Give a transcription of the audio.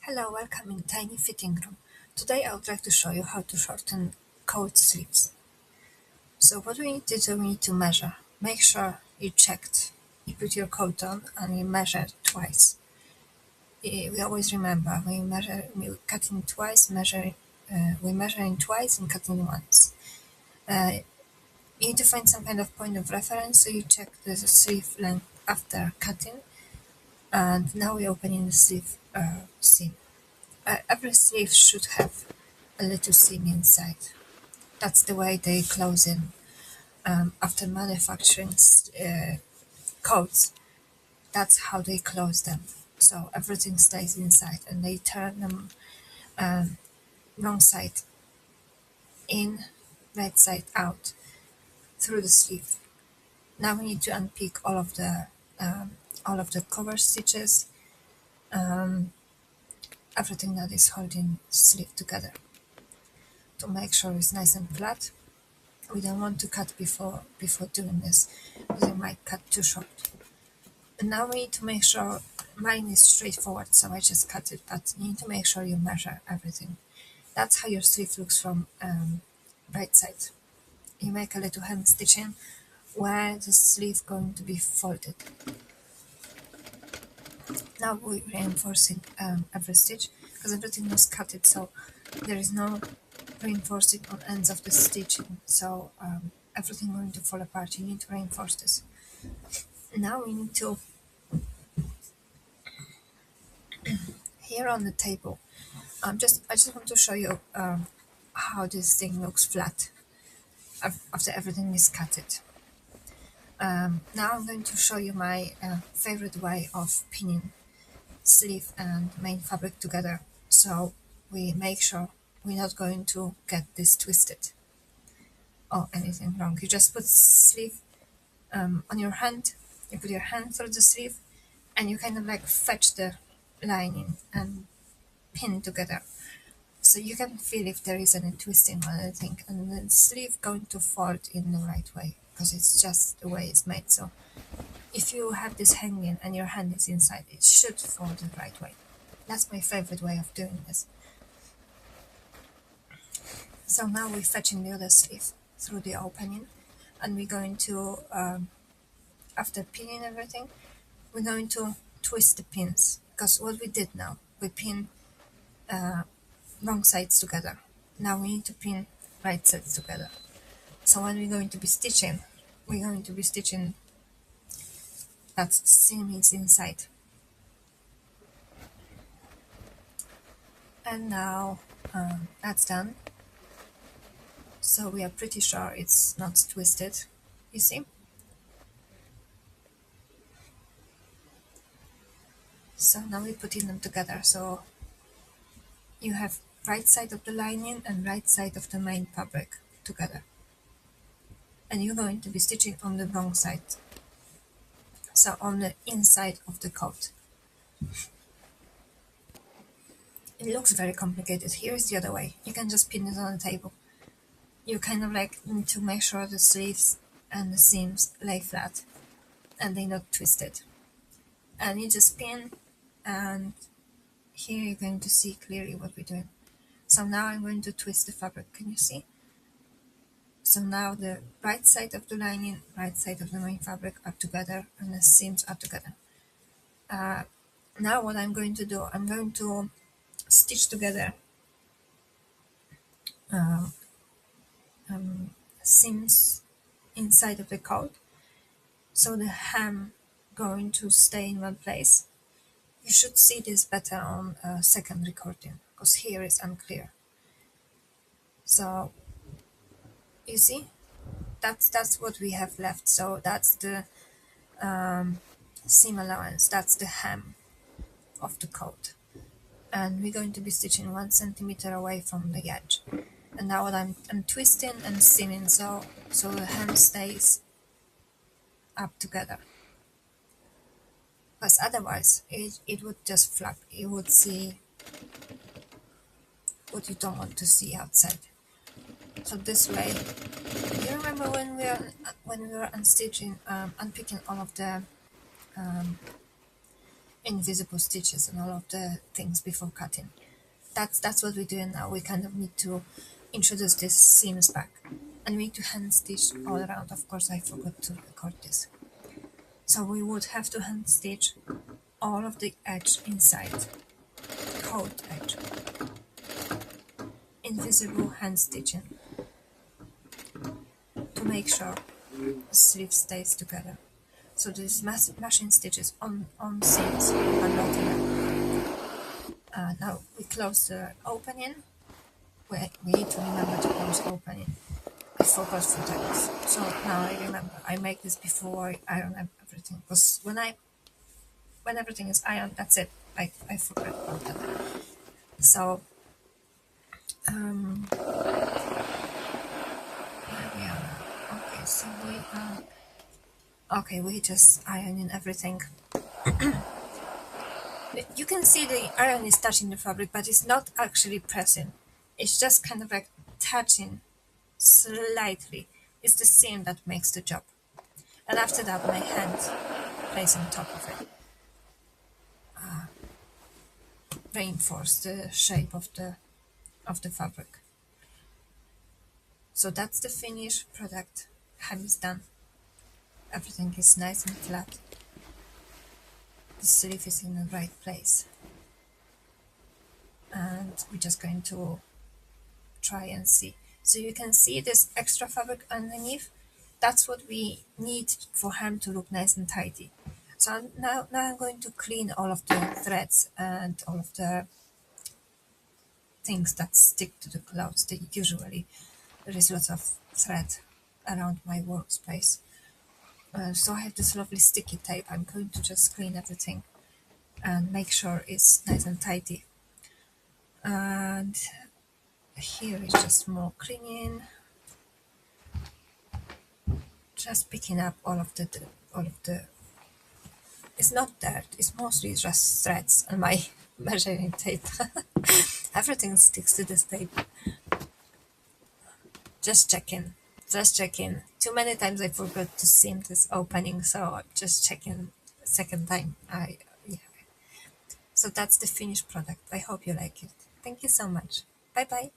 Hello, welcome in tiny fitting room. Today I would like to show you how to shorten coat sleeves. So what we need to do, we need to measure. Make sure you checked. You put your coat on and you measure twice. We always remember, we cut in twice, we measure in twice and cut in once. You need to find some kind of point of reference, so you check the sleeve length after cutting, and now we're opening the sleeve seam. Every sleeve should have a little seam inside. That's the way they close in. After manufacturing coats, that's how they close them. So everything stays inside, and they turn them wrong side in, right side out through the sleeve. Now we need to unpick all of the cover stitches, everything that is holding sleeve together to make sure it's nice and flat. We don't want to cut before doing this, because it might cut too short. And now we need to make sure, mine is straightforward, so I just cut it, but you need to make sure you measure everything. That's how your sleeve looks from right side. You make a little hand stitching where the sleeve going to be folded. Now we're reinforcing every stitch, because everything was cutted, so there is no reinforcing on ends of the stitching, so everything going to fall apart. You need to reinforce this. Now we need to, here on the table, I just want to show you how this thing looks flat after everything is cutted. Now I'm going to show you my favorite way of pinning sleeve and main fabric together, so we make sure we're not going to get this twisted or anything wrong. You just put sleeve on your hand, you put your hand through the sleeve, and you kind of like fetch the lining and pin together. So you can feel if there is any twisting or anything, and the sleeve going to fold in the right way, because it's just the way it's made. So if you have this hanging and your hand is inside, it should fold the right way. That's my favorite way of doing this. So now we're fetching the other sleeve through the opening, and we're going to, after pinning everything, we're going to twist the pins, because what we did now, we pin wrong sides together. Now we need to pin right sides together. So when we're going to be stitching, that seam is inside. And now that's done. So we are pretty sure it's not twisted, you see? So now we're putting them together. So you have right side of the lining and right side of the main fabric together. And you're going to be stitching on the wrong side. So on the inside of the coat. It looks very complicated. Here is the other way. You can just pin it on the table. You kind of like need to make sure the sleeves and the seams lay flat and they're not twisted. And you just pin, and here you're going to see clearly what we're doing. So now I'm going to twist the fabric. Can you see? So now the right side of the lining, right side of the main fabric are together, and the seams are together. Now what I'm going to do, I'm going to stitch together seams inside of the coat, so the hem going to stay in one place. You should see this better on second recording, because here is unclear. So you see, that's what we have left. So that's the seam allowance, that's the hem of the coat, and we're going to be stitching 1 centimeter away from the edge. And now what I'm twisting and seaming, so the hem stays up together, because otherwise it would just flap. You would see what you don't want to see outside. So this way, you remember when we were unstitching, unpicking all of the invisible stitches and all of the things before cutting. That's what we're doing now. We kind of need to introduce these seams back, and we need to hand stitch all around. Of course, I forgot to record this. So we would have to hand stitch all of the edge inside, coat edge, invisible hand stitching to make sure the sleeve stays together. So these machine stitches on seams are not enough. Now we close the opening. We need to remember to close opening. I forgot for that. So now I remember. I make this before I iron everything. Because when everything is ironed, that's it. I forgot about that. So here we are. Okay, so we are. Okay, we just ironing everything. You can see the iron is touching the fabric, but it's not actually pressing. It's just kind of like touching slightly. It's the seam that makes the job. And after that, my hand plays on top of it. Reinforce the shape of the fabric. So that's the finished product. Hem is done. Everything is nice and flat. The sleeve is in the right place. And we're just going to try and see. So you can see this extra fabric underneath. That's what we need for hem to look nice and tidy. So now I'm going to clean all of the threads and all of the things that stick to the clothes. Usually there is lots of thread around my workspace. So I have this lovely sticky tape. I'm going to just clean everything and make sure it's nice and tidy. And here is just more cleaning, just picking up all of the. It's not dirt. It's mostly just threads and my measuring tape. Everything sticks to this tape. Just checking. Just checking. Too many times I forgot to seam this opening, so just checking second time. Yeah. So that's the finished product. I hope you like it. Thank you so much. Bye bye.